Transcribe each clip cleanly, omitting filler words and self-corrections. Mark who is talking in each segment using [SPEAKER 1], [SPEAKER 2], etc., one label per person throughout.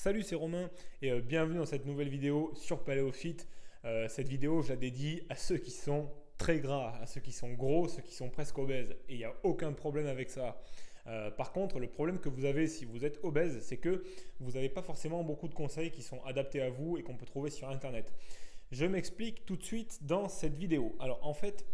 [SPEAKER 1] Salut, c'est Romain et bienvenue dans cette nouvelle vidéo sur PaléoFit. Cette vidéo, je la dédie à ceux qui sont très gras, à ceux qui sont gros, ceux qui sont presque obèses. Et il n'y a aucun problème avec ça. Par contre, le problème que vous avez si vous êtes obèse, c'est que vous n'avez pas forcément beaucoup de conseils qui sont adaptés à vous et qu'on peut trouver sur Internet. Je m'explique tout de suite dans cette vidéo. Alors en fait,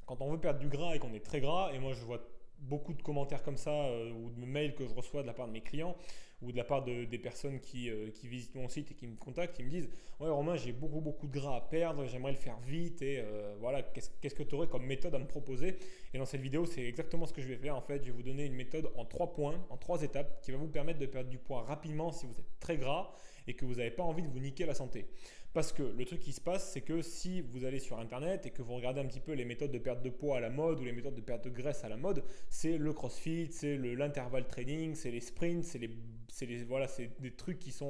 [SPEAKER 1] quand on veut perdre du gras et qu'on est très gras, et moi je vois beaucoup de commentaires comme ça ou de mails que je reçois de la part de mes clients ou de la part des personnes qui visitent mon site et qui me contactent, ils me disent ouais Romain, j'ai beaucoup de gras à perdre, j'aimerais le faire vite et voilà, qu'est-ce que tu aurais comme méthode à me proposer? Et dans cette vidéo, c'est exactement ce que je vais faire en fait. Je vais vous donner une méthode en 3 points, en 3 étapes qui va vous permettre de perdre du poids rapidement si vous êtes très gras et que vous n'avez pas envie de vous niquer la santé. Parce que le truc qui se passe, c'est que si vous allez sur Internet et que vous regardez un petit peu les méthodes de perte de poids à la mode ou les méthodes de perte de graisse à la mode, c'est le crossfit, c'est l'intervalle training, c'est les sprints, voilà, c'est des trucs qui se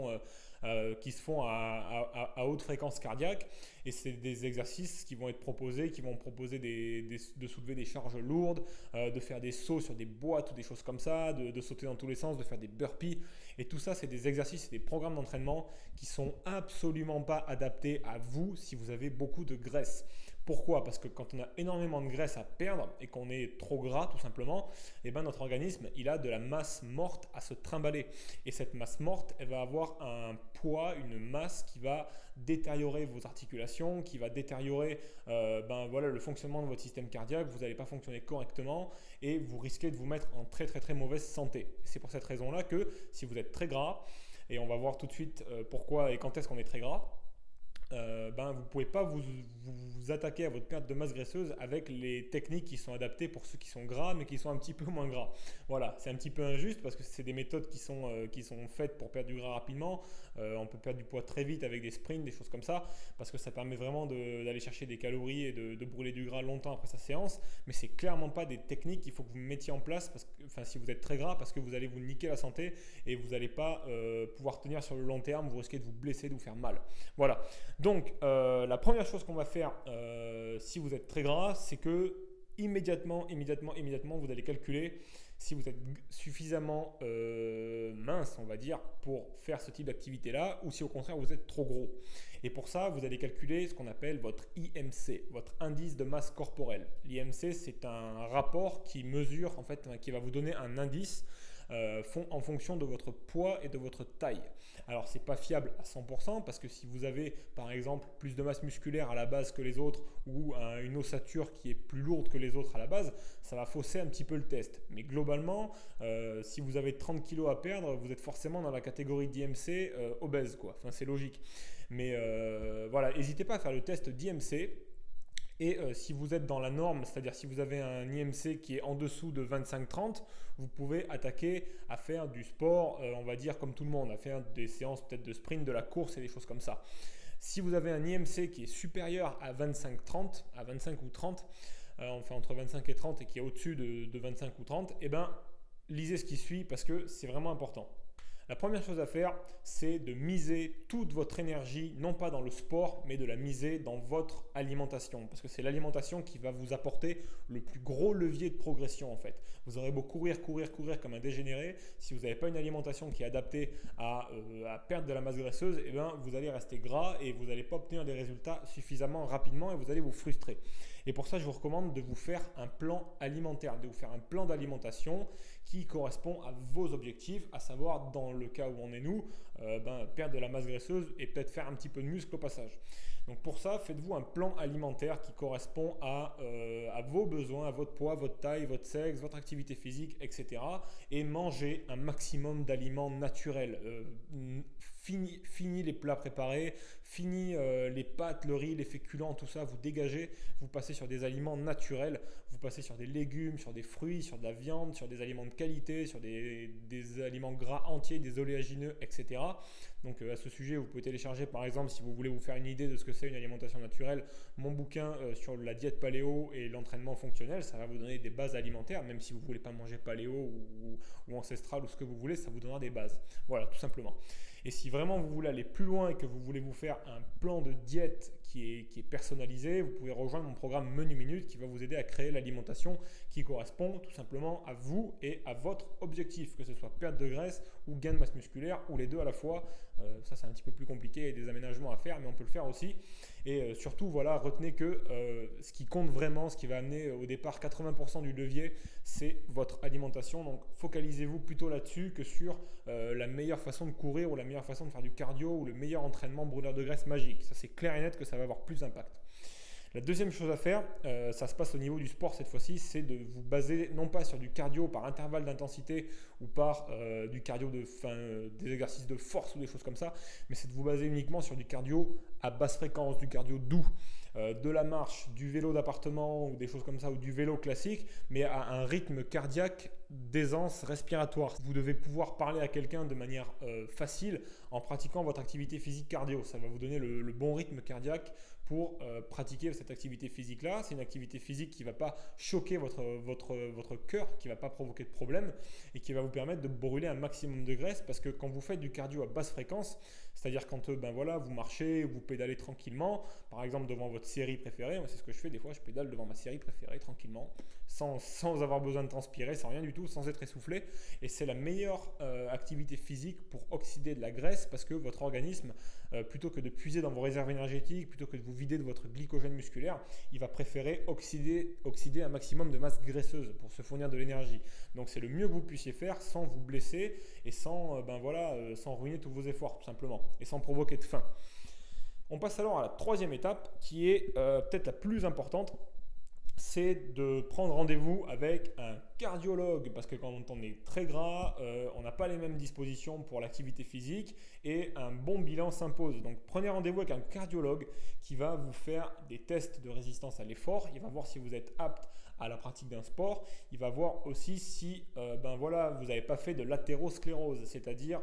[SPEAKER 1] font à haute fréquence cardiaque. Et c'est des exercices qui vont être proposés, qui vont proposer de soulever des charges lourdes, de faire des sauts sur des boîtes ou des choses comme ça, de sauter dans tous les sens, de faire des burpees. Et tout ça, c'est des exercices et des programmes d'entraînement qui sont absolument pas adaptés à vous si vous avez beaucoup de graisse. Pourquoi? Parce que quand on a énormément de graisse à perdre et qu'on est trop gras tout simplement, eh ben notre organisme il a de la masse morte à se trimballer. Et cette masse morte, elle va avoir un poids, une masse qui va détériorer vos articulations, qui va détériorer voilà, le fonctionnement de votre système cardiaque. Vous n'allez pas fonctionner correctement et vous risquez de vous mettre en très mauvaise santé. C'est pour cette raison-là que si vous êtes très gras, et on va voir tout de suite pourquoi et quand est-ce qu'on est très gras, vous ne pouvez pas vous attaquer à votre perte de masse graisseuse avec les techniques qui sont adaptées pour ceux qui sont gras mais qui sont un petit peu moins gras. Voilà, c'est un petit peu injuste parce que c'est des méthodes qui sont faites pour perdre du gras rapidement. On peut perdre du poids très vite avec des sprints, des choses comme ça, parce que ça permet vraiment d'aller chercher des calories et de brûler du gras longtemps après sa séance. Mais c'est clairement pas des techniques qu'il faut que vous mettiez en place si vous êtes très gras, parce que vous allez vous niquer la santé et vous n'allez pas pouvoir tenir sur le long terme. Vous risquez de vous blesser, de vous faire mal. Voilà. Donc, la première chose qu'on va faire si vous êtes très gras, c'est que immédiatement, vous allez calculer si vous êtes suffisamment mince, on va dire, pour faire ce type d'activité-là, ou si au contraire vous êtes trop gros. Et pour ça, vous allez calculer ce qu'on appelle votre IMC, votre indice de masse corporelle. L'IMC, c'est un rapport qui mesure, en fait, qui va vous donner un indice en fonction de votre poids et de votre taille. Alors c'est pas fiable à 100% parce que si vous avez par exemple plus de masse musculaire à la base que les autres ou une ossature qui est plus lourde que les autres à la base, ça va fausser un petit peu le test. Mais globalement, si vous avez 30 kg à perdre, vous êtes forcément dans la catégorie d'IMC obèse, quoi. Enfin c'est logique. Mais voilà, n'hésitez pas à faire le test d'IMC. Et si vous êtes dans la norme, c'est-à-dire si vous avez un IMC qui est en dessous de 25-30, vous pouvez attaquer à faire du sport, on va dire comme tout le monde, à faire des séances peut-être de sprint, de la course et des choses comme ça. Si vous avez un IMC qui est supérieur à 25-30, à 25 ou 30, enfin entre 25 et 30 et qui est au-dessus de 25 ou 30, eh ben, lisez ce qui suit parce que c'est vraiment important. La première chose à faire, c'est de miser toute votre énergie, non pas dans le sport, mais de la miser dans votre alimentation. Parce que c'est l'alimentation qui va vous apporter le plus gros levier de progression en fait. Vous aurez beau courir comme un dégénéré, si vous n'avez pas une alimentation qui est adaptée à perdre de la masse graisseuse, eh bien, vous allez rester gras et vous n'allez pas obtenir des résultats suffisamment rapidement et vous allez vous frustrer. Et pour ça, je vous recommande de vous faire un plan alimentaire, de vous faire un plan d'alimentation qui correspond à vos objectifs, à savoir dans le cas où on est nous, perdre de la masse graisseuse et peut-être faire un petit peu de muscle au passage. Donc pour ça, faites-vous un plan alimentaire qui correspond à vos besoins, à votre poids, votre taille, votre sexe, votre activité physique, etc. Et mangez un maximum d'aliments naturels. Fini les plats préparés, fini les pâtes, le riz, les féculents, tout ça, vous dégagez, vous passez sur des aliments naturels, vous passez sur des légumes, sur des fruits, sur de la viande, sur des aliments de qualité, sur des aliments gras entiers, des oléagineux, etc. Donc à ce sujet, vous pouvez télécharger par exemple, si vous voulez vous faire une idée de ce que c'est une alimentation naturelle, mon bouquin sur la diète paléo et l'entraînement fonctionnel. Ça va vous donner des bases alimentaires, même si vous ne voulez pas manger paléo ou ancestral ou ce que vous voulez, ça vous donnera des bases. Voilà, tout simplement. Et si vraiment vous voulez aller plus loin et que vous voulez vous faire un plan de diète qui est personnalisé. Vous pouvez rejoindre mon programme Menu Minute qui va vous aider à créer l'alimentation qui correspond tout simplement à vous et à votre objectif, que ce soit perte de graisse ou gain de masse musculaire ou les deux à la fois. Ça c'est un petit peu plus compliqué et des aménagements à faire, mais on peut le faire aussi. Et surtout, voilà, retenez que ce qui compte vraiment, ce qui va amener au départ 80% du levier, c'est votre alimentation. Donc focalisez-vous plutôt là-dessus que sur la meilleure façon de courir ou la meilleure façon de faire du cardio ou le meilleur entraînement brûleur de graisse magique. Ça c'est clair et net que ça va avoir plus d'impact. La deuxième chose à faire, ça se passe au niveau du sport cette fois-ci, c'est de vous baser non pas sur du cardio par intervalle d'intensité ou par du cardio des exercices de force ou des choses comme ça, mais c'est de vous baser uniquement sur du cardio à basse fréquence, du cardio doux, de la marche, du vélo d'appartement ou des choses comme ça, ou du vélo classique, mais à un rythme cardiaque d'aisance respiratoire. Vous devez pouvoir parler à quelqu'un de manière facile en pratiquant votre activité physique cardio. Ça va vous donner le bon rythme cardiaque pour pratiquer cette activité physique-là. C'est une activité physique qui ne va pas choquer votre cœur, qui ne va pas provoquer de problème et qui va vous permettre de brûler un maximum de graisse, parce que quand vous faites du cardio à basse fréquence, c'est-à-dire quand vous marchez, vous pédalez tranquillement, par exemple devant votre série préférée, c'est ce que je fais des fois, je pédale devant ma série préférée tranquillement, sans avoir besoin de transpirer, sans rien du tout, sans être essoufflé, et c'est la meilleure activité physique pour oxyder de la graisse, parce que votre organisme, plutôt que de puiser dans vos réserves énergétiques, plutôt que de vous vider de votre glycogène musculaire, il va préférer oxyder un maximum de masse graisseuse pour se fournir de l'énergie. Donc c'est le mieux que vous puissiez faire sans vous blesser et sans ruiner tous vos efforts tout simplement, et sans provoquer de faim. On passe alors à la troisième étape qui est peut-être la plus importante, c'est de prendre rendez-vous avec un cardiologue, parce que quand on est très gras, on n'a pas les mêmes dispositions pour l'activité physique et un bon bilan s'impose. Donc prenez rendez-vous avec un cardiologue qui va vous faire des tests de résistance à l'effort, il va voir si vous êtes apte à la pratique d'un sport, il va voir aussi si vous n'avez pas fait de l'athérosclérose, c'est-à-dire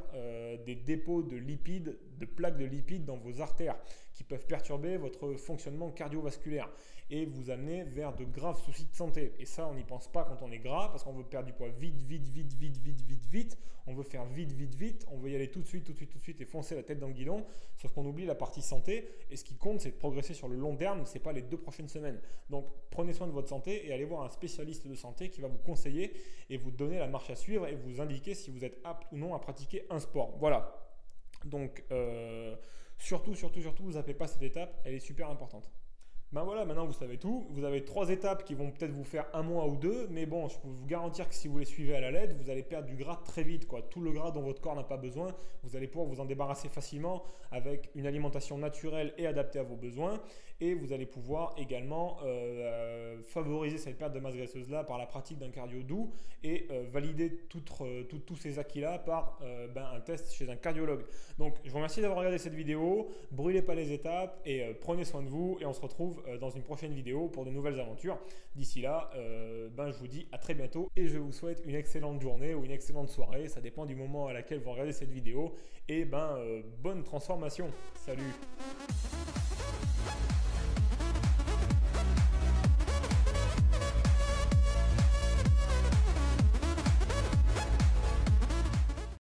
[SPEAKER 1] des dépôts de lipides, de plaques de lipides dans vos artères qui peuvent perturber votre fonctionnement cardiovasculaire et vous amener vers de graves soucis de santé. Et ça, on n'y pense pas quand on est gras, parce qu'on veut perdre du poids vite. On veut faire vite. On veut y aller tout de suite et foncer la tête dans le guidon. Sauf qu'on oublie la partie santé. Et ce qui compte, c'est de progresser sur le long terme. Ce n'est pas les 2 prochaines semaines. Donc, prenez soin de votre santé et allez voir un spécialiste de santé qui va vous conseiller et vous donner la marche à suivre et vous indiquer si vous êtes apte ou non à pratiquer un sport. Voilà. Donc, surtout, vous zappez pas cette étape. Elle est super importante. Ben voilà, maintenant vous savez tout. Vous avez 3 étapes qui vont peut-être vous faire 1 mois ou 2, mais bon, je peux vous garantir que si vous les suivez à la lettre, vous allez perdre du gras très vite, quoi. Tout le gras dont votre corps n'a pas besoin, vous allez pouvoir vous en débarrasser facilement avec une alimentation naturelle et adaptée à vos besoins. Et vous allez pouvoir également favoriser cette perte de masse graisseuse là par la pratique d'un cardio doux et valider tous ces acquis-là par un test chez un cardiologue. Donc, je vous remercie d'avoir regardé cette vidéo. Brûlez pas les étapes et prenez soin de vous. Et on se retrouve dans une prochaine vidéo pour de nouvelles aventures. D'ici là, je vous dis à très bientôt et je vous souhaite une excellente journée ou une excellente soirée. Ça dépend du moment à laquelle vous regardez cette vidéo. Et bonne transformation. Salut!